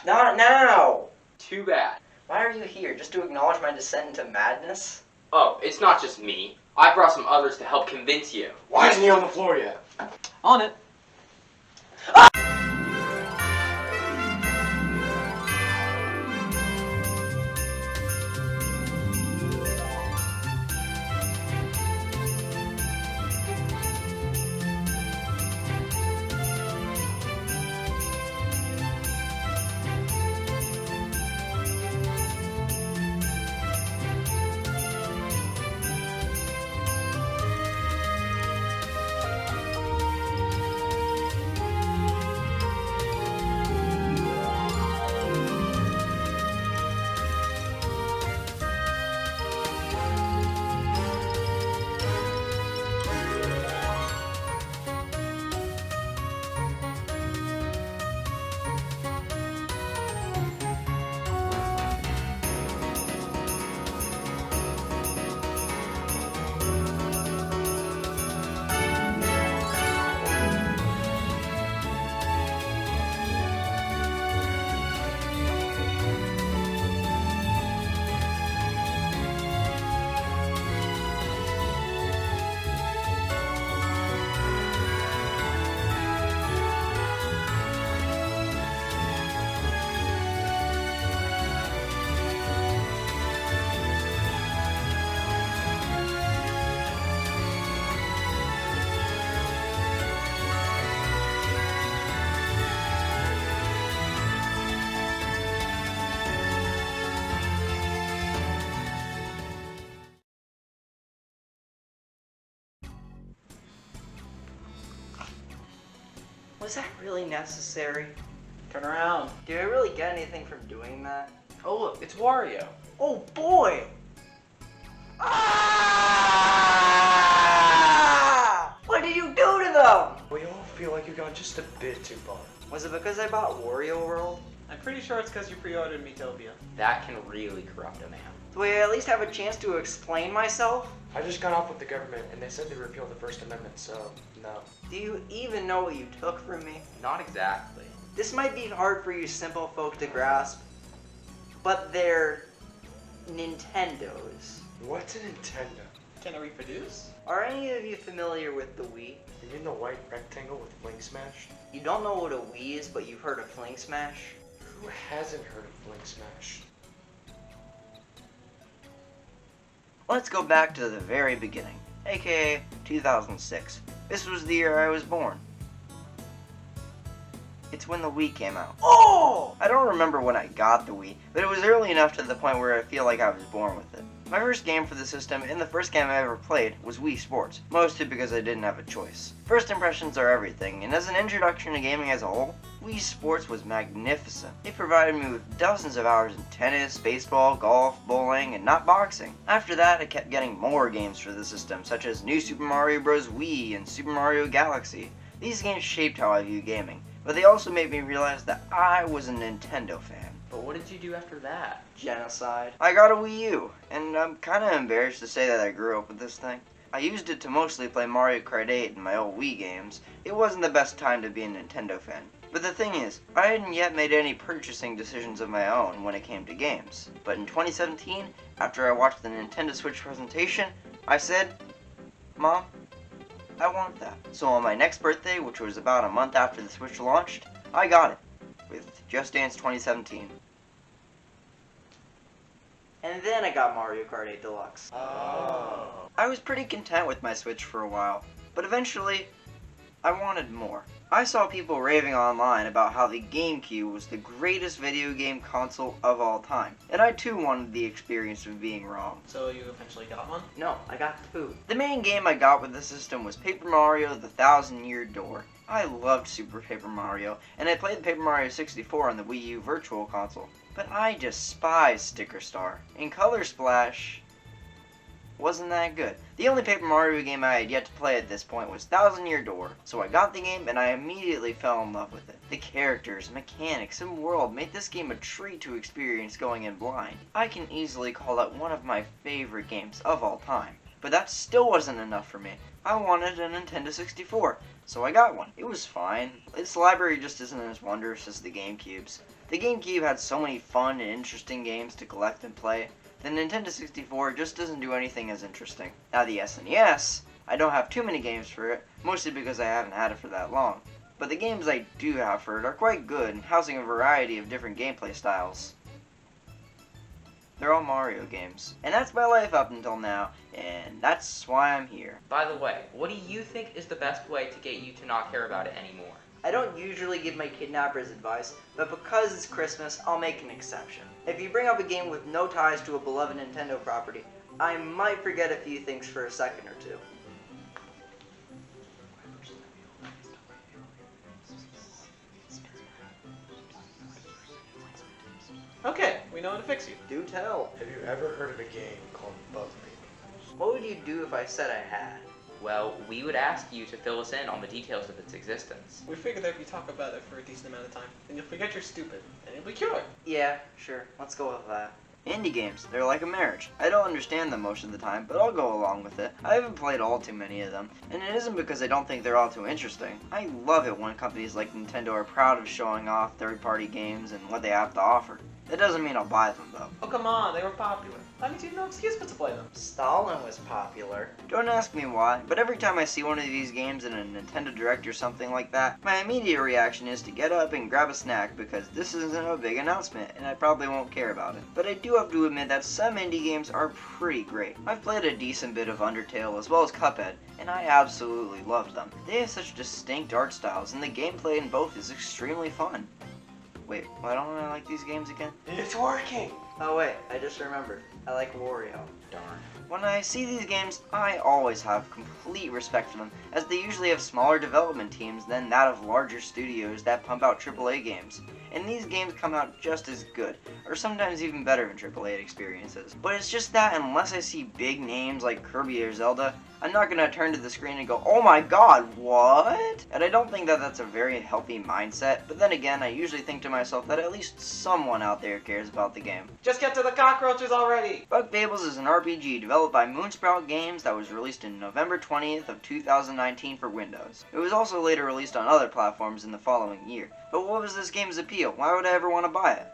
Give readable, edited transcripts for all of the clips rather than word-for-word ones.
Not now! Too bad. Why are you here? Just to acknowledge my descent into madness? Oh, it's not just me. I brought some others to help convince you. Why isn't he on the floor yet? On it. Was that really necessary? Turn around. Did I really get anything from doing that? Oh look, it's Wario. Oh boy! Ah! What did you do to them? We all feel like you got just a bit too far. Was it because I bought Wario World? I'm pretty sure it's because you pre-ordered Metopia. That can really corrupt a man. Do I at least have a chance to explain myself? I just got off with the government and they said they repealed the First Amendment, so no. Do you even know what you took from me? Not exactly. This might be hard for you simple folk to grasp, but they're Nintendos. What's a Nintendo? Can I reproduce? Are any of you familiar with the Wii? You mean the white rectangle with Fling Smash? You don't know what a Wii is, but you've heard of Fling Smash? Who hasn't heard of Fling Smash? Let's go back to the very beginning, aka 2006. This was the year I was born. It's when the Wii came out. Oh! I don't remember when I got the Wii, but it was early enough to the point where I feel like I was born with it. My first game for the system and the first game I ever played was Wii Sports, mostly because I didn't have a choice. First impressions are everything, and as an introduction to gaming as a whole, Wii Sports was magnificent. It provided me with dozens of hours in tennis, baseball, golf, bowling, and not boxing. After that, I kept getting more games for the system, such as New Super Mario Bros. Wii and Super Mario Galaxy. These games shaped how I view gaming, but they also made me realize that I was a Nintendo fan. But what did you do after that? Genocide. I got a Wii U, and I'm kinda embarrassed to say that I grew up with this thing. I used it to mostly play Mario Kart 8 and my old Wii games. It wasn't the best time to be a Nintendo fan. But the thing is, I hadn't yet made any purchasing decisions of my own when it came to games. But in 2017, after I watched the Nintendo Switch presentation, I said, Mom, I want that. So on my next birthday, which was about a month after the Switch launched, I got it, with Just Dance 2017. And then I got Mario Kart 8 Deluxe. Oh. I was pretty content with my Switch for a while, but eventually, I wanted more. I saw people raving online about how the GameCube was the greatest video game console of all time, and I too wanted the experience of being wrong. So you eventually got one? No, I got two. The main game I got with the system was Paper Mario: The Thousand-Year Door. I loved Super Paper Mario, and I played Paper Mario 64 on the Wii U Virtual Console. But I despise Sticker Star, and Color Splash wasn't that good. The only Paper Mario game I had yet to play at this point was Thousand Year Door, so I got the game and I immediately fell in love with it. The characters, mechanics, and world made this game a treat to experience going in blind. I can easily call it one of my favorite games of all time. But that still wasn't enough for me. I wanted a Nintendo 64, so I got one. It was fine. Its library just isn't as wondrous as the GameCube's. The GameCube had so many fun and interesting games to collect and play. The Nintendo 64 just doesn't do anything as interesting. Now the SNES, I don't have too many games for it, mostly because I haven't had it for that long. But the games I do have for it are quite good, housing a variety of different gameplay styles. They're all Mario games. And that's my life up until now, and that's why I'm here. By the way, what do you think is the best way to get you to not care about it anymore? I don't usually give my kidnappers advice, but because it's Christmas, I'll make an exception. If you bring up a game with no ties to a beloved Nintendo property, I might forget a few things for a second or two. Okay, we know how to fix you. Do tell. Have you ever heard of a game called Bug Fables? What would you do if I said I had? Well, we would ask you to fill us in on the details of its existence. We figured that if you talk about it for a decent amount of time, then you'll forget you're stupid, and you'll be cured. Yeah, sure. Let's go with that. Indie games, they're like a marriage. I don't understand them most of the time, but I'll go along with it. I haven't played all too many of them, and it isn't because I don't think they're all too interesting. I love it when companies like Nintendo are proud of showing off third-party games and what they have to offer. That doesn't mean I'll buy them, though. Oh, come on, they were popular. That means you have no excuse but to play them. Stalin was popular. Don't ask me why, but every time I see one of these games in a Nintendo Direct or something like that, my immediate reaction is to get up and grab a snack because this isn't a big announcement and I probably won't care about it. But I do have to admit that some indie games are pretty great. I've played a decent bit of Undertale as well as Cuphead, and I absolutely loved them. They have such distinct art styles and the gameplay in both is extremely fun. Wait, why don't I like these games again? It's working! Oh wait, I just remembered. I like Wario. Darn. When I see these games, I always have complete respect for them, as they usually have smaller development teams than that of larger studios that pump out AAA games. And these games come out just as good, or sometimes even better than AAA experiences. But it's just that unless I see big names like Kirby or Zelda, I'm not going to turn to the screen and go, oh my god, what? And I don't think that that's a very healthy mindset, but then again, I usually think to myself that at least someone out there cares about the game. Just get to the cockroaches already! Bug Fables is an RPG developed by Moonsprout Games that was released in November 20th of 2019 for Windows. It was also later released on other platforms in the following year. But what was this game's appeal? Why would I ever want to buy it?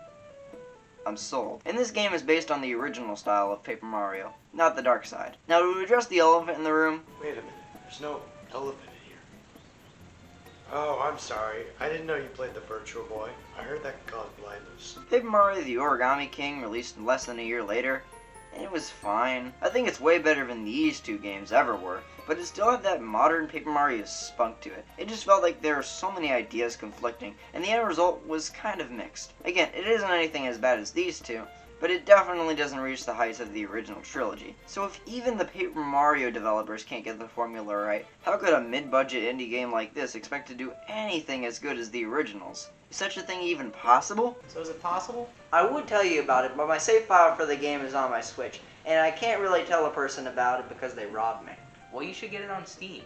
I'm sold. And this game is based on the original style of Paper Mario, not the dark side. Now to address the elephant in the room... Wait a minute, there's no elephant here. Oh, I'm sorry. I didn't know you played the Virtual Boy. I heard that caused blindness. Paper Mario the Origami King released less than a year later, and it was fine. I think it's way better than these two games ever were, but it still had that modern Paper Mario spunk to it. It just felt like there were so many ideas conflicting, and the end result was kind of mixed. Again, it isn't anything as bad as these two, but it definitely doesn't reach the heights of the original trilogy. So if even the Paper Mario developers can't get the formula right, how could a mid-budget indie game like this expect to do anything as good as the originals? Is such a thing even possible? So is it possible? I would tell you about it, but my save file for the game is on my Switch, and I can't really tell a person about it because they robbed me. Well, you should get it on Steam.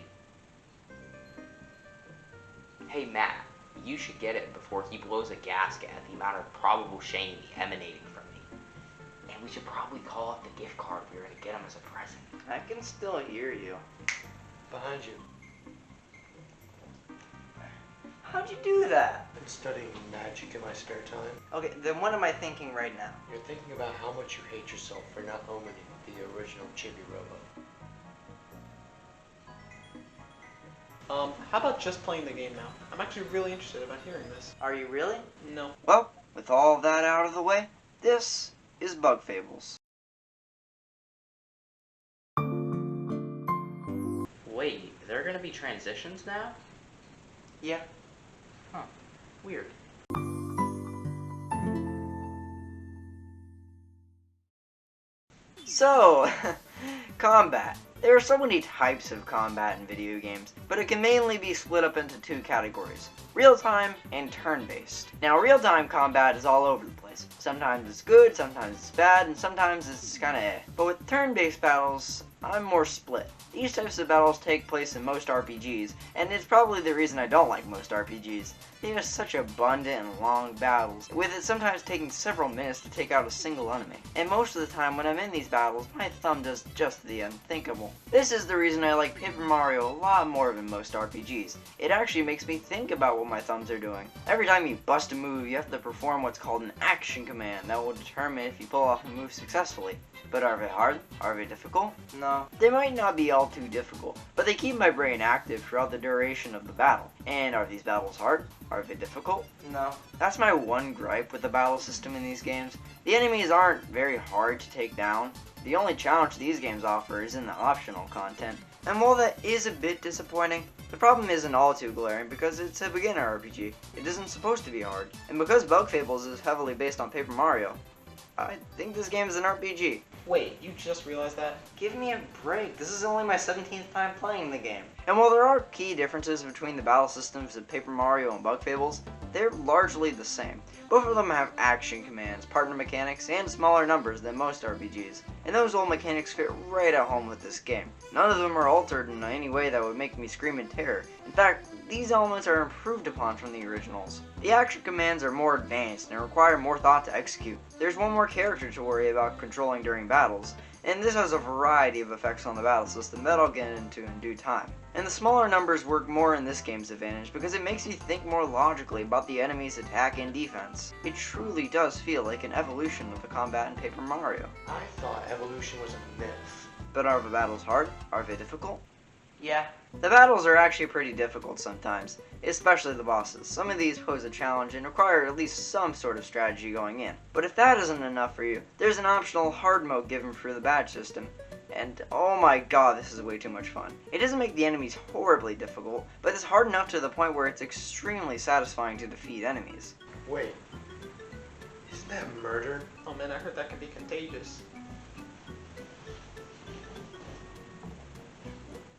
Hey, Matt, you should get it before he blows a gasket at the amount of probable shame emanating from me. And we should probably call up the gift card we were going to get him as a present. I can still hear you. Behind you. How'd you do that? I've been studying magic in my spare time. Okay, then what am I thinking right now? You're thinking about how much you hate yourself for not owning the original Chibi Robo. How about just playing the game now? I'm actually really interested about hearing this. Are you really? No. Well, with all of that out of the way, this is Bug Fables. Wait, there are going to be transitions now? Yeah. Huh. Weird. So, combat. There are so many types of combat in video games, but it can mainly be split up into two categories: real-time and turn-based. Now, real-time combat is all over the place. Sometimes it's good, sometimes it's bad, and sometimes it's kinda eh. But with turn-based battles, I'm more split. These types of battles take place in most RPGs, and it's probably the reason I don't like most RPGs. They have such abundant and long battles, with it sometimes taking several minutes to take out a single enemy. And most of the time when I'm in these battles, my thumb does just the unthinkable. This is the reason I like Paper Mario a lot more than most RPGs. It actually makes me think about what my thumbs are doing. Every time you bust a move, you have to perform what's called an action command that will determine if you pull off a move successfully. But are they hard? Are they difficult? No. They might not be all too difficult, but they keep my brain active throughout the duration of the battle. And are these battles hard? Are they difficult? No. That's my one gripe with the battle system in these games. The enemies aren't very hard to take down. The only challenge these games offer is in the optional content. And while that is a bit disappointing, the problem isn't all too glaring because it's a beginner RPG. It isn't supposed to be hard. And because Fables is heavily based on Paper Mario, I think this game is an RPG. Wait, you just realized that? Give me a break. This is only my 17th time playing the game. And while there are key differences between the battle systems of Paper Mario and Fables, they're largely the same. Both of them have action commands, partner mechanics, and smaller numbers than most RPGs. And those old mechanics fit right at home with this game. None of them are altered in any way that would make me scream in terror. In fact, these elements are improved upon from the originals. The action commands are more advanced and require more thought to execute. There's one more character to worry about controlling during battles, and this has a variety of effects on the battle system that I'll get into in due time. And the smaller numbers work more in this game's advantage because it makes you think more logically about the enemy's attack and defense. It truly does feel like an evolution of the combat in Paper Mario. I thought evolution was a myth. But are the battles hard? Are they difficult? Yeah. The battles are actually pretty difficult sometimes, especially the bosses. Some of these pose a challenge and require at least some sort of strategy going in. But if that isn't enough for you, there's an optional hard mode given through the badge system. And oh my god, this is way too much fun. It doesn't make the enemies horribly difficult, but it's hard enough to the point where it's extremely satisfying to defeat enemies. Wait, isn't that murder? Oh man, I heard that can be contagious.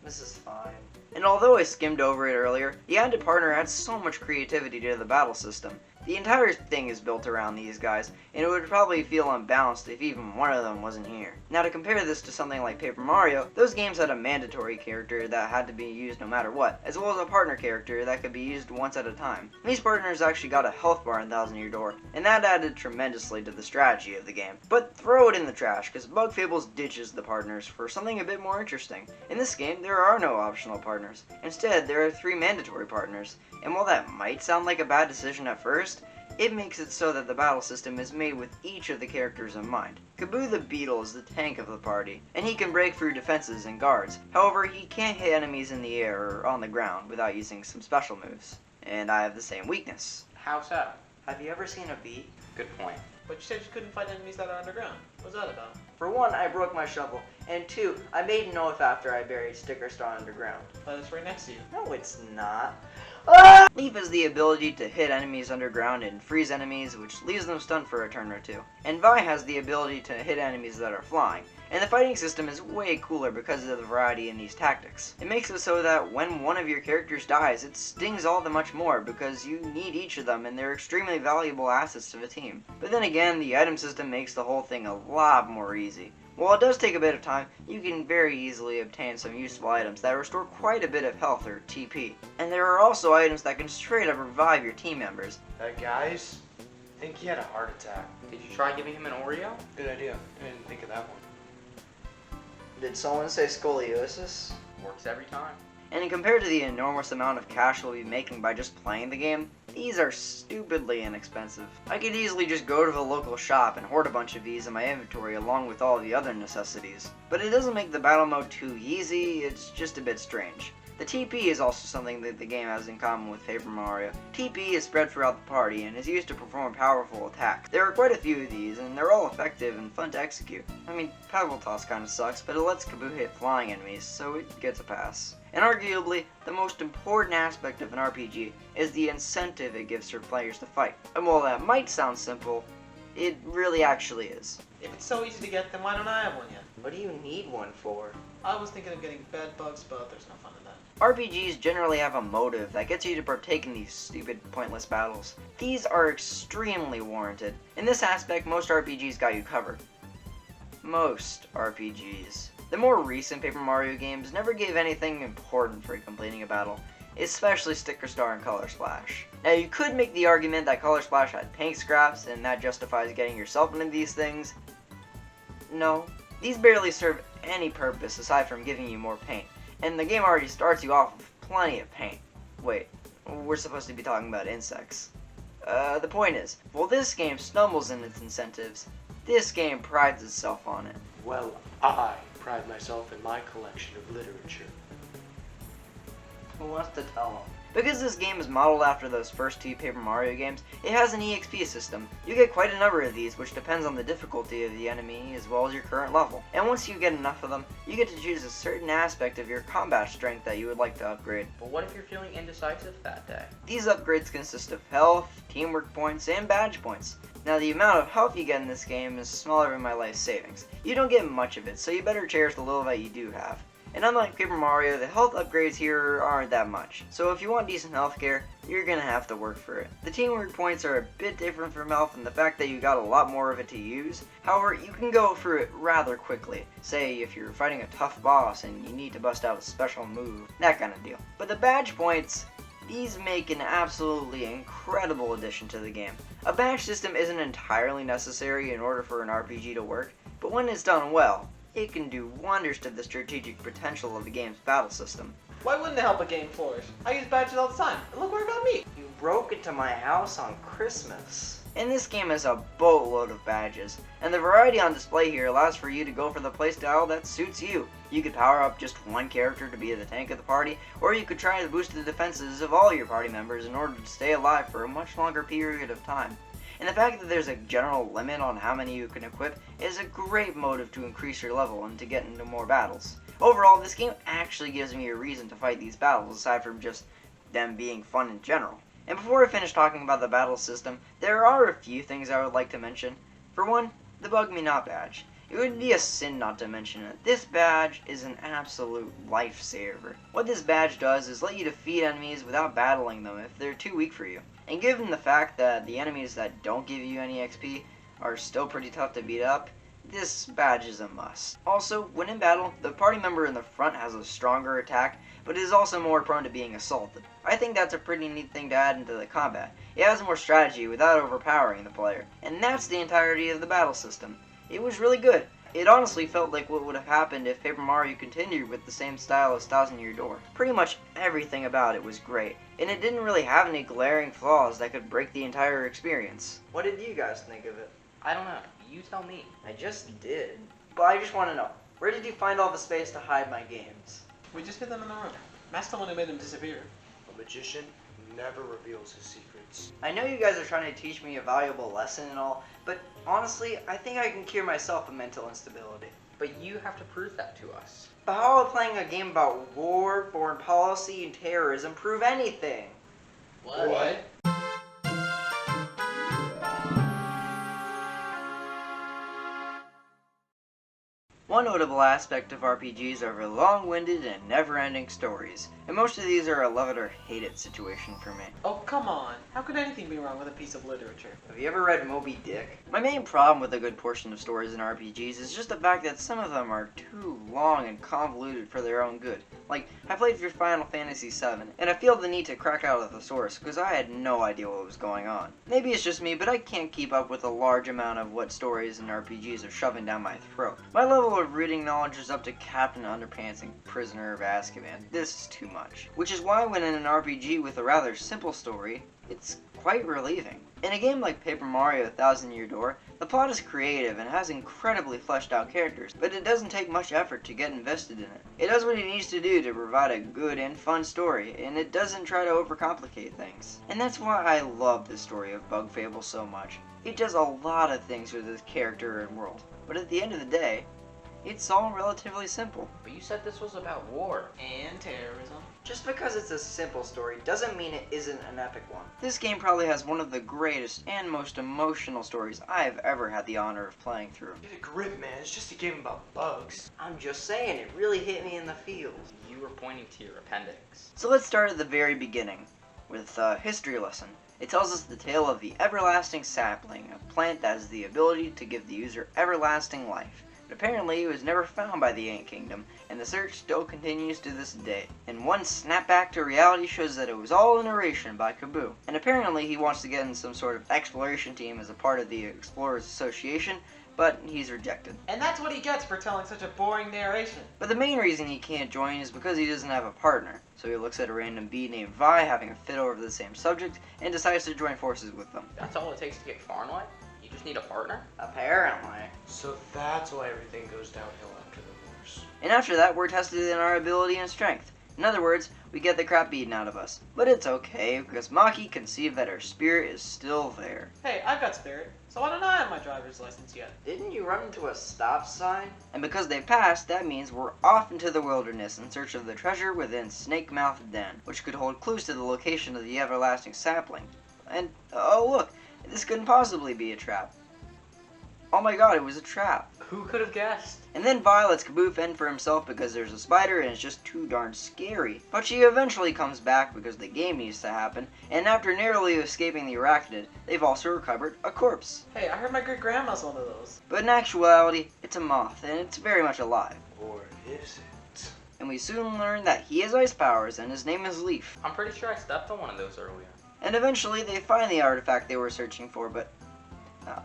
This is fine. And although I skimmed over it earlier, the Added Partner adds so much creativity to the battle system. The entire thing is built around these guys, and it would probably feel unbalanced if even one of them wasn't here. Now to compare this to something like Paper Mario, those games had a mandatory character that had to be used no matter what, as well as a partner character that could be used once at a time. These partners actually got a health bar in Thousand Year Door, and that added tremendously to the strategy of the game. But throw it in the trash, because Fables ditches the partners for something a bit more interesting. In this game, there are no optional partners. Instead, there are 3 mandatory partners, and while that might sound like a bad decision at first, it makes it so that the battle system is made with each of the characters in mind. Kaboo the Beetle is the tank of the party, and he can break through defenses and guards. However, he can't hit enemies in the air or on the ground without using some special moves. And I have the same weakness. How so? Have you ever seen a bee? Good point. But you said you couldn't fight enemies that are underground. What's that about? For one, I broke my shovel, and 2, I made an oath after I buried Sticker Star underground. But it's right next to you. No, it's not. Ah! Leaf has the ability to hit enemies underground and freeze enemies, which leaves them stunned for a turn or 2. And Vi has the ability to hit enemies that are flying. And the fighting system is way cooler because of the variety in these tactics. It makes it so that when one of your characters dies, it stings all the much more because you need each of them and they're extremely valuable assets to the team. But then again, the item system makes the whole thing a lot more easy. While it does take a bit of time, you can very easily obtain some useful items that restore quite a bit of health or TP. And there are also items that can straight up revive your team members. Guys, I think he had a heart attack. Did you try giving him an Oreo? Good idea. I didn't think of that one. Did someone say scoliosis? Works every time. And compared to the enormous amount of cash we'll be making by just playing the game, these are stupidly inexpensive. I could easily just go to the local shop and hoard a bunch of these in my inventory along with all the other necessities. But it doesn't make the battle mode too easy, it's just a bit strange. The TP is also something that the game has in common with Paper Mario. TP is spread throughout the party and is used to perform powerful attacks. There are quite a few of these, and they're all effective and fun to execute. I mean, Pebble Toss kinda sucks, but it lets Kaboo hit flying enemies, so it gets a pass. And arguably, the most important aspect of an RPG is the incentive it gives for players to fight. And while that might sound simple, it really actually is. If it's so easy to get, then why don't I have one yet? What do you need one for? I was thinking of getting bed bugs, but there's no fun in that. RPGs generally have a motive that gets you to partake in these stupid, pointless battles. These are extremely warranted. In this aspect, most RPGs got you covered. Most RPGs. The more recent Paper Mario games never gave anything important for completing a battle, especially Sticker Star and Color Splash. Now you could make the argument that Color Splash had paint scraps and that justifies getting yourself into these things. No, these barely serve any purpose aside from giving you more paint, and the game already starts you off with plenty of paint. Wait, we're supposed to be talking about insects. The point is, while this game stumbles in its incentives, this game prides itself on it. Well, I pride myself in my collection of literature. Who wants to tell them? Because this game is modeled after those first two Paper Mario games, it has an EXP system. You get quite a number of these, which depends on the difficulty of the enemy as well as your current level. And once you get enough of them, you get to choose a certain aspect of your combat strength that you would like to upgrade. But what if you're feeling indecisive that day? These upgrades consist of health, teamwork points, and badge points. Now the amount of health you get in this game is smaller than my life savings. You don't get much of it, so you better cherish the little that you do have. And unlike Paper Mario, the health upgrades here aren't that much. So if you want decent healthcare, you're gonna have to work for it. The teamwork points are a bit different from health in the fact that you got a lot more of it to use. However, you can go through it rather quickly. Say if you're fighting a tough boss and you need to bust out a special move, that kind of deal. But the badge points, these make an absolutely incredible addition to the game. A badge system isn't entirely necessary in order for an RPG to work, but when it's done well, it can do wonders to the strategic potential of the game's battle system. Why wouldn't it help a game flourish? I use badges all the time, and look where it got me. You broke into my house on Christmas. And this game has a boatload of badges, and the variety on display here allows for you to go for the playstyle that suits you. You could power up just one character to be the tank of the party, or you could try to boost the defenses of all your party members in order to stay alive for a much longer period of time. And the fact that there's a general limit on how many you can equip is a great motive to increase your level and to get into more battles. Overall, this game actually gives me a reason to fight these battles aside from just them being fun in general. And before I finish talking about the battle system, there are a few things I would like to mention. For one, the Bug Me Not badge. It would be a sin not to mention it. This badge is an absolute lifesaver. What this badge does is let you defeat enemies without battling them if they're too weak for you. And given the fact that the enemies that don't give you any XP are still pretty tough to beat up, this badge is a must. Also, when in battle, the party member in the front has a stronger attack, but is also more prone to being assaulted. I think that's a pretty neat thing to add into the combat. It has more strategy without overpowering the player, and that's the entirety of the battle system. It was really good. It honestly felt like what would have happened if Paper Mario continued with the same style as Thousand Year Door. Pretty much everything about it was great, and it didn't really have any glaring flaws that could break the entire experience. What did you guys think of it? I don't know. You tell me. I just did. But I just want to know, where did you find all the space to hide my games? We just hid them in the room. Matt's the one who made them disappear. A magician never reveals his secrets. I know you guys are trying to teach me a valuable lesson and all, but honestly, I think I can cure myself of mental instability. But you have to prove that to us. But how will playing a game about war, foreign policy, and terrorism prove anything? What? One notable aspect of RPGs are their long-winded and never-ending stories, and most of these are a love it or hate it situation for me. Oh, come on. How could anything be wrong with a piece of literature? Have you ever read Moby Dick? My main problem with a good portion of stories in RPGs is just the fact that some of them are too long and convoluted for their own good. Like, I played through Final Fantasy VII, and I feel the need to crack out of the source because I had no idea what was going on. Maybe it's just me, but I can't keep up with a large amount of what stories and RPGs are shoving down my throat. My level of reading knowledge is up to Captain Underpants and Prisoner of Azkaban. This is too much. Which is why when in an RPG with a rather simple story, it's quite relieving. In a game like Paper Mario Thousand Year Door, the plot is creative and has incredibly fleshed out characters, but it doesn't take much effort to get invested in it. It does what it needs to do to provide a good and fun story, and it doesn't try to overcomplicate things. And that's why I love the story of Bug Fables so much. It does a lot of things with its character and world, but at the end of the day, it's all relatively simple. But you said this was about war. And terrorism. Just because it's a simple story doesn't mean it isn't an epic one. This game probably has one of the greatest and most emotional stories I've ever had the honor of playing through. Get a grip, man. It's just a game about bugs. I'm just saying, it really hit me in the feels. You were pointing to your appendix. So let's start at the very beginning with a history lesson. It tells us the tale of the everlasting sapling, a plant that has the ability to give the user everlasting life. But apparently it was never found by the Ant Kingdom, and the search still continues to this day. And one snapback to reality shows that it was all a narration by Kaboo. And apparently he wants to get in some sort of exploration team as a part of the Explorers Association, but he's rejected. And that's what he gets for telling such a boring narration. But the main reason he can't join is because he doesn't have a partner. So he looks at a random bee named Vi having a fit over the same subject and decides to join forces with them. That's all it takes to get far in life? You just need a partner? Apparently. So that's why everything goes downhill after the wars. And after that, we're tested in our ability and strength. In other words, we get the crap beaten out of us. But it's okay, because Maki can see that her spirit is still there. Hey, I've got spirit, so why don't I have my driver's license yet? Didn't you run into a stop sign? And because they passed, that means we're off into the wilderness in search of the treasure within Snake Mouth Den, which could hold clues to the location of the everlasting sapling. And, oh look, this couldn't possibly be a trap. Oh my god, it was a trap. Who could have guessed? And then Vi lets Kaboo fend for himself because there's a spider and it's just too darn scary. But she eventually comes back because the game needs to happen, and after narrowly escaping the arachnid, they've also recovered a corpse. Hey, I heard my great-grandma's one of those. But in actuality, it's a moth, and it's very much alive. Or is it? And we soon learn that he has ice powers, and his name is Leaf. I'm pretty sure I stepped on one of those earlier. And eventually they find the artifact they were searching for, but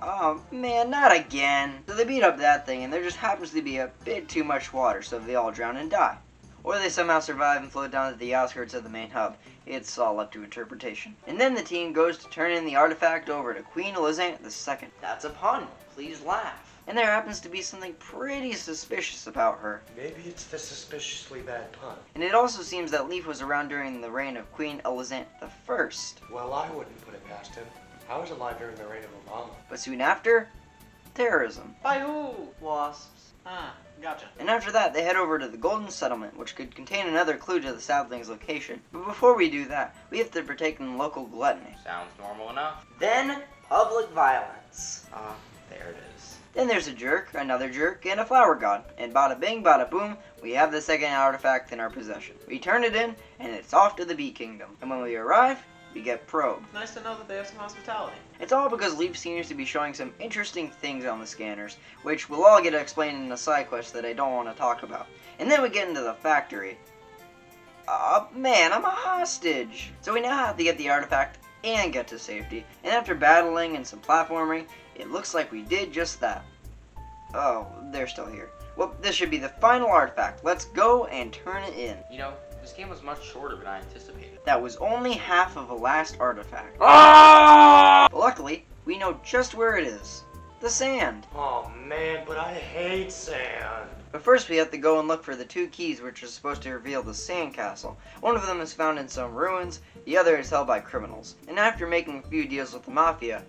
oh man, not again. So they beat up that thing, and there just happens to be a bit too much water, so they all drown and die. Or they somehow survive and float down to the outskirts of the main hub. It's all up to interpretation. And then the team goes to turn in the artifact over to Queen Elizabeth II. That's a pun. Please laugh. And there happens to be something pretty suspicious about her. Maybe it's the suspiciously bad pun. And it also seems that Leaf was around during the reign of Queen Elizabeth I. Well, I wouldn't put it past him. I was alive during the reign of Obama. But soon after, terrorism. By who? Wasps. Ah, gotcha. And after that, they head over to the Golden Settlement, which could contain another clue to the sapling's location. But before we do that, we have to partake in local gluttony. Sounds normal enough. Then, public violence. There it is. Then there's a jerk, another jerk, and a flower god. And bada bing, bada boom, we have the second artifact in our possession. We turn it in, and it's off to the Bee Kingdom. And when we arrive, we get probed. Nice to know that they have some hospitality. It's all because Leaf seems to be showing some interesting things on the scanners, which we'll all get explained in a side quest that I don't want to talk about. And then we get into the factory. Oh man, I'm a hostage! So we now have to get the artifact and get to safety, and after battling and some platforming, it looks like we did just that. Oh, they're still here. Well, this should be the final artifact. Let's go and turn it in. You know, this game was much shorter than I anticipated. That was only half of the last artifact. But luckily, we know just where it is. The sand. Oh man, but I hate sand. But first we have to go and look for the two keys which are supposed to reveal the sand castle. One of them is found in some ruins, the other is held by criminals. And after making a few deals with the mafia,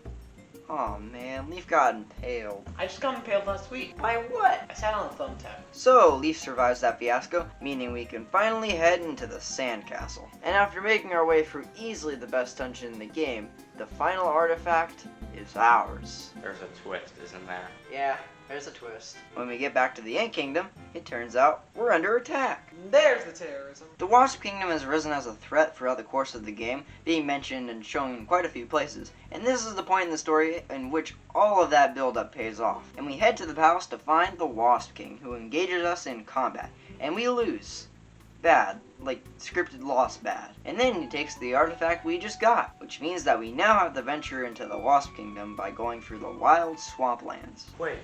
oh man, Leaf got impaled. I just got impaled last week. By what? I sat on a thumbtack. So, Leaf survives that fiasco, meaning we can finally head into the sand castle. And after making our way through easily the best dungeon in the game, the final artifact is ours. There's a twist, isn't there? Yeah, there's a twist. When we get back to the Ant Kingdom, it turns out we're under attack. There's the terrorism. The Wasp Kingdom has risen as a threat throughout the course of the game, being mentioned and shown in quite a few places. And this is the point in the story in which all of that build-up pays off. And we head to the palace to find the Wasp King, who engages us in combat. And we lose. Bad. Like, scripted loss bad. And then he takes the artifact we just got, which means that we now have to venture into the Wasp Kingdom by going through the wild swamplands. Wait,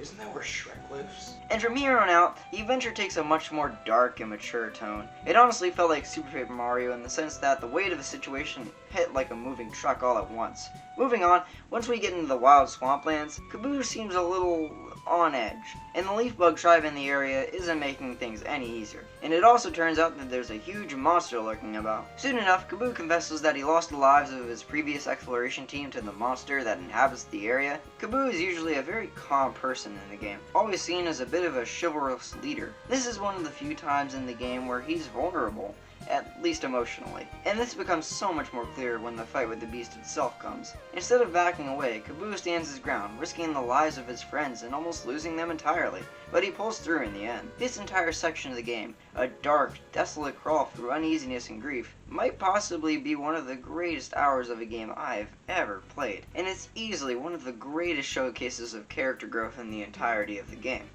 isn't that where Shrek lives? And from here on out, the adventure takes a much more dark and mature tone. It honestly felt like Super Paper Mario in the sense that the weight of the situation hit like a moving truck all at once. Moving on, once we get into the wild swamplands, Kaboo seems a little on edge, and the leaf bug tribe in the area isn't making things any easier. And it also turns out that there's a huge monster lurking about. Soon enough, Kaboo confesses that he lost the lives of his previous exploration team to the monster that inhabits the area. Kaboo is usually a very calm person in the game, always seen as a bit of a chivalrous leader. This is one of the few times in the game where he's vulnerable, at least emotionally. And this becomes so much more clear when the fight with the beast itself comes. Instead of backing away, Kaboo stands his ground, risking the lives of his friends and almost losing them entirely. But he pulls through in the end. This entire section of the game, a dark, desolate crawl through uneasiness and grief, might possibly be one of the greatest hours of a game I've ever played. And it's easily one of the greatest showcases of character growth in the entirety of the game.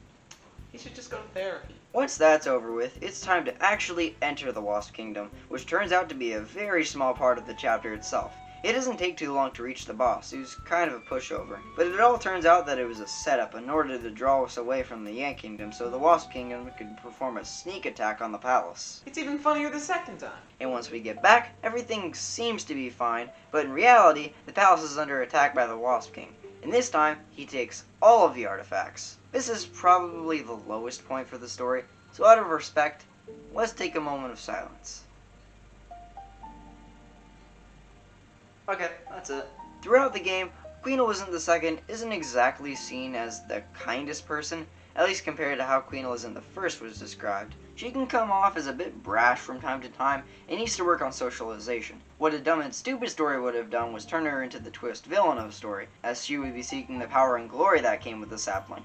He should just go to therapy. Once that's over with, it's time to actually enter the Wasp Kingdom, which turns out to be a very small part of the chapter itself. It doesn't take too long to reach the boss, who's kind of a pushover. But it all turns out that it was a setup in order to draw us away from the Ant Kingdom so the Wasp Kingdom could perform a sneak attack on the palace. It's even funnier the second time. And once we get back, everything seems to be fine, but in reality, the palace is under attack by the Wasp King. And this time, he takes all of the artifacts. This is probably the lowest point for the story, so out of respect, let's take a moment of silence. Okay, that's it. Throughout the game, Queen Elizabeth II isn't exactly seen as the kindest person, at least compared to how Queen Elizabeth I was described. She can come off as a bit brash from time to time and needs to work on socialization. What a dumb and stupid story would have done was turn her into the twist villain of the story, as she would be seeking the power and glory that came with the sapling.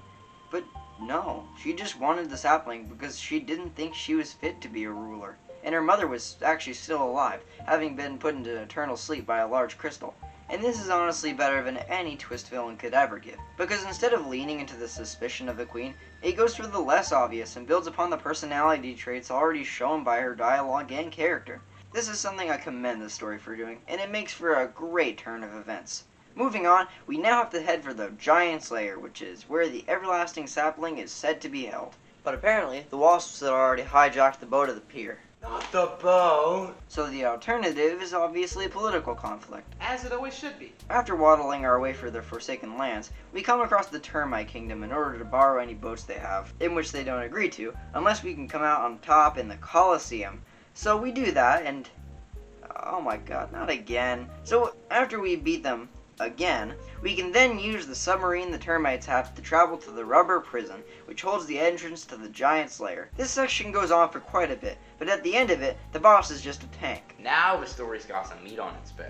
But no, she just wanted the sapling because she didn't think she was fit to be a ruler. And her mother was actually still alive, having been put into eternal sleep by a large crystal. And this is honestly better than any twist villain could ever give, because instead of leaning into the suspicion of the queen, it goes for the less obvious and builds upon the personality traits already shown by her dialogue and character. This is something I commend the story for doing, and it makes for a great turn of events. Moving on, we now have to head for the Giant's Lair, which is where the everlasting sapling is said to be held. But apparently, the wasps had already hijacked the boat at the pier. Not the boat. So the alternative is obviously political conflict. As it always should be. After waddling our way through the Forsaken Lands, we come across the Termite Kingdom in order to borrow any boats they have, in which they don't agree to, unless we can come out on top in the Colosseum. So we do that, and oh my god, not again. So after we beat them again, we can then use the submarine the termites have to travel to the rubber prison, which holds the entrance to the Giant's Lair. This section goes on for quite a bit, but at the end of it, the boss is just a tank. Now the story's got some meat on its bones.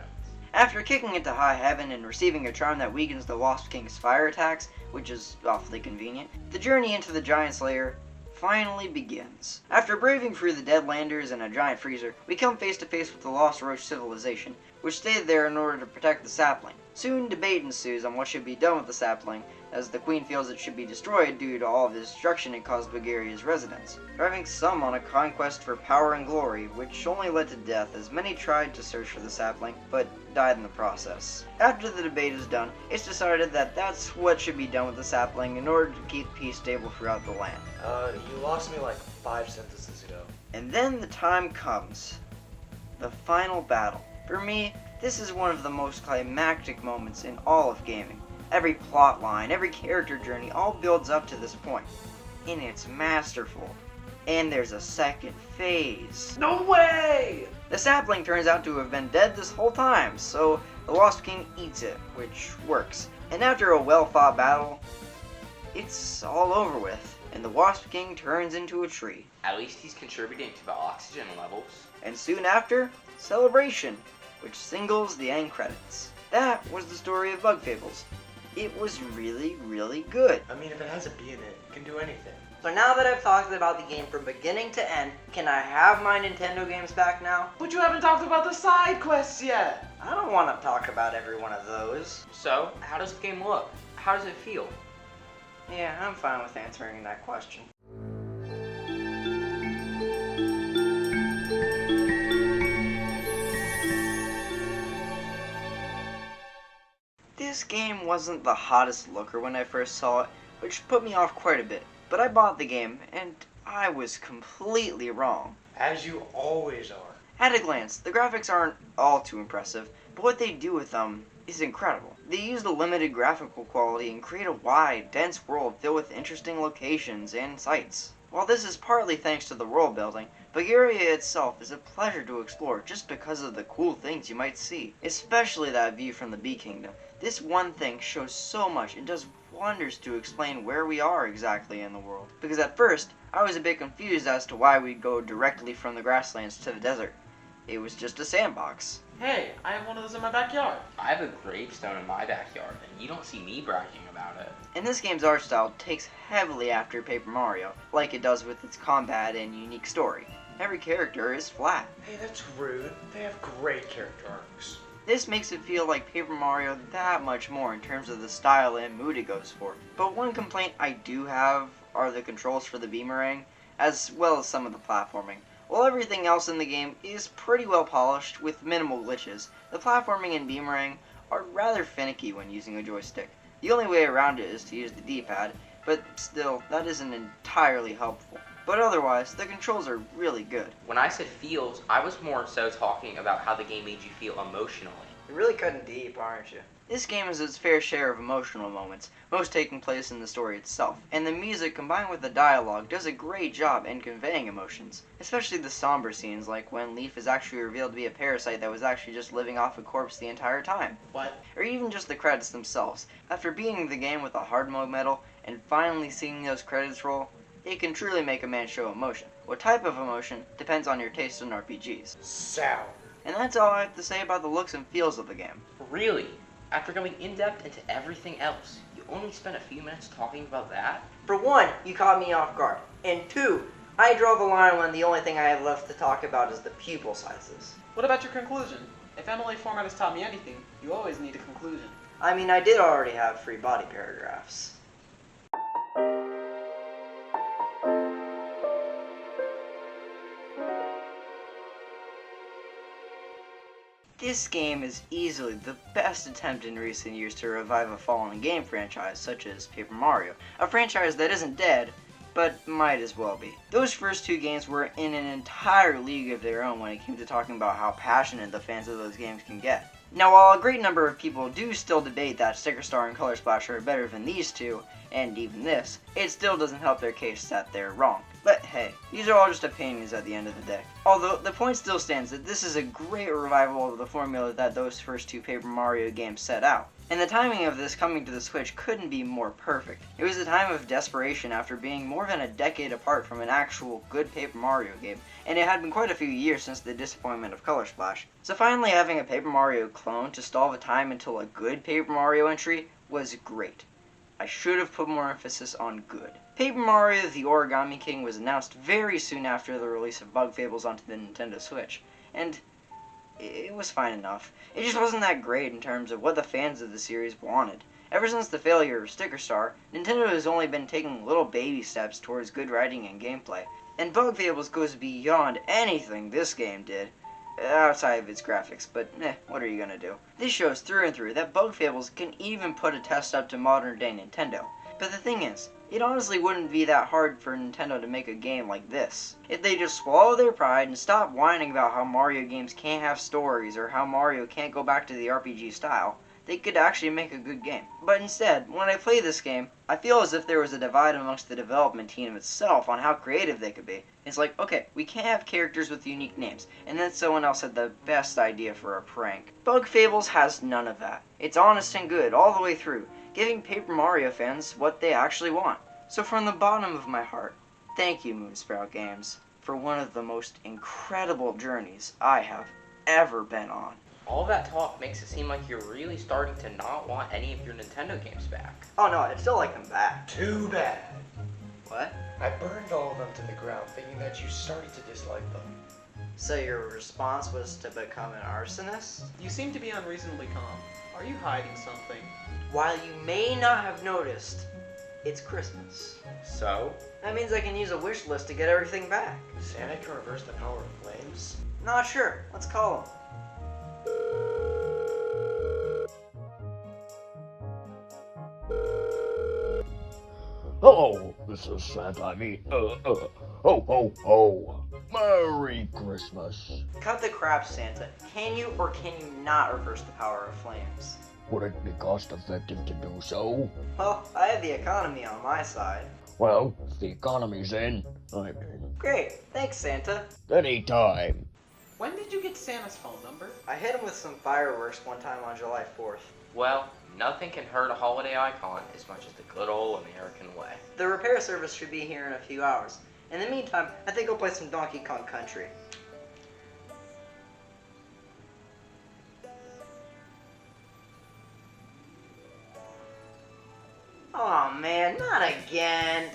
After kicking it to high heaven and receiving a charm that weakens the Wasp King's fire attacks, which is awfully convenient, the journey into the Giant's Lair finally begins. After braving through the Deadlanders and a giant freezer, we come face to face with the Lost Roach civilization, which stayed there in order to protect the sapling. Soon debate ensues on what should be done with the sapling, as the Queen feels it should be destroyed due to all of the destruction it caused Bulgaria's residents, driving some on a conquest for power and glory, which only led to death as many tried to search for the sapling, but died in the process. After the debate is done, it's decided that that's what should be done with the sapling in order to keep peace stable throughout the land. You lost me like 5 sentences ago. And then the time comes. The final battle. For me, this is one of the most climactic moments in all of gaming. Every plot line, every character journey all builds up to this point. And it's masterful. And there's a second phase. No way! The sapling turns out to have been dead this whole time, so the Wasp King eats it, which works. And after a well-fought battle, it's all over with, and the Wasp King turns into a tree. At least he's contributing to the oxygen levels. And soon after, celebration, which singles the end credits. That was the story of Bug Fables. It was really, really good. I mean, if it has a B in it, it can do anything. So now that I've talked about the game from beginning to end, can I have my Nintendo games back now? But you haven't talked about the side quests yet! I don't want to talk about every one of those. So, how does the game look? How does it feel? Yeah, I'm fine with answering that question. This game wasn't the hottest looker when I first saw it, which put me off quite a bit. But I bought the game, and I was completely wrong. As you always are. At a glance, the graphics aren't all too impressive, but what they do with them is incredible. They use the limited graphical quality and create a wide, dense world filled with interesting locations and sights. While this is partly thanks to the world building, Bulgaria itself is a pleasure to explore just because of the cool things you might see, especially that view from the Bee Kingdom. This one thing shows so much and does wonders to explain where we are exactly in the world. Because at first, I was a bit confused as to why we'd go directly from the grasslands to the desert. It was just a sandbox. Hey, I have one of those in my backyard. I have a gravestone in my backyard, and you don't see me bragging about it. And this game's art style takes heavily after Paper Mario, like it does with its combat and unique story. Every character is flat. Hey, that's rude. They have great character arcs. This makes it feel like Paper Mario that much more in terms of the style and mood it goes for. But one complaint I do have are the controls for the Beamerang, as well as some of the platforming. While everything else in the game is pretty well polished with minimal glitches, the platforming in Beamerang are rather finicky when using a joystick. The only way around it is to use the D-pad, but still, that isn't entirely helpful. But otherwise, the controls are really good. When I said feels, I was more so talking about how the game made you feel emotionally. You're really cutting deep, aren't you? This game has its fair share of emotional moments, most taking place in the story itself, and the music combined with the dialogue does a great job in conveying emotions, especially the somber scenes like when Leaf is actually revealed to be a parasite that was actually just living off a corpse the entire time. What? Or even just the credits themselves. After beating the game with a hard mode medal and finally seeing those credits roll, it can truly make a man show emotion. What type of emotion depends on your taste in RPGs. Sour. And that's all I have to say about the looks and feels of the game. Really? After going in-depth into everything else, you only spent a few minutes talking about that? For one, you caught me off guard. And two, I draw the line when the only thing I have left to talk about is the pupil sizes. What about your conclusion? If MLA format has taught me anything, you always need a conclusion. I mean, I did already have free body paragraphs. This game is easily the best attempt in recent years to revive a fallen game franchise such as Paper Mario, a franchise that isn't dead, but might as well be. Those first two games were in an entire league of their own when it came to talking about how passionate the fans of those games can get. Now, while a great number of people do still debate that Sticker Star and Color Splash are better than these two, and even this, it still doesn't help their case that they're wrong. But hey, these are all just opinions at the end of the day. Although, the point still stands that this is a great revival of the formula that those first two Paper Mario games set out. And the timing of this coming to the Switch couldn't be more perfect. It was a time of desperation after being more than a decade apart from an actual good Paper Mario game, and it had been quite a few years since the disappointment of Color Splash. So finally having a Paper Mario clone to stall the time until a good Paper Mario entry was great. I should have put more emphasis on good. Paper Mario the Origami King was announced very soon after the release of Bug Fables onto the Nintendo Switch, and it was fine enough. It just wasn't that great in terms of what the fans of the series wanted. Ever since the failure of Sticker Star, Nintendo has only been taking little baby steps towards good writing and gameplay, and Bug Fables goes beyond anything this game did, outside of its graphics, but what are you gonna do? This shows through and through that Bug Fables can even put a test up to modern day Nintendo. But the thing is, it honestly wouldn't be that hard for Nintendo to make a game like this. If they just swallow their pride and stop whining about how Mario games can't have stories or how Mario can't go back to the RPG style, they could actually make a good game. But instead, when I play this game, I feel as if there was a divide amongst the development team itself on how creative they could be. It's like, okay, we can't have characters with unique names, and then someone else had the best idea for a prank. Bug Fables has none of that. It's honest and good all the way through, giving Paper Mario fans what they actually want. So from the bottom of my heart, thank you Moonsprout Games for one of the most incredible journeys I have ever been on. All that talk makes it seem like you're really starting to not want any of your Nintendo games back. Oh no, I'd still like them back. Too bad. What? I burned all of them to the ground thinking that you started to dislike them. So your response was to become an arsonist? You seem to be unreasonably calm. Are you hiding something? While you may not have noticed, it's Christmas. So? That means I can use a wish list to get everything back. Santa can reverse the power of flames? Not sure. Let's call him. Hello, this is Santa. I mean, ho, ho, ho. Merry Christmas. Cut the crap, Santa. Can you or can you not reverse the power of flames? Would it be cost effective to do so? Well, I have the economy on my side. Well, if the economy's in, I'm in. Great. Thanks, Santa. Anytime. When did you get Santa's phone number? I hit him with some fireworks one time on July 4th. Well, nothing can hurt a holiday icon as much as the good old American way. The repair service should be here in a few hours. In the meantime, I think I'll play some Donkey Kong Country. Aw man, not again.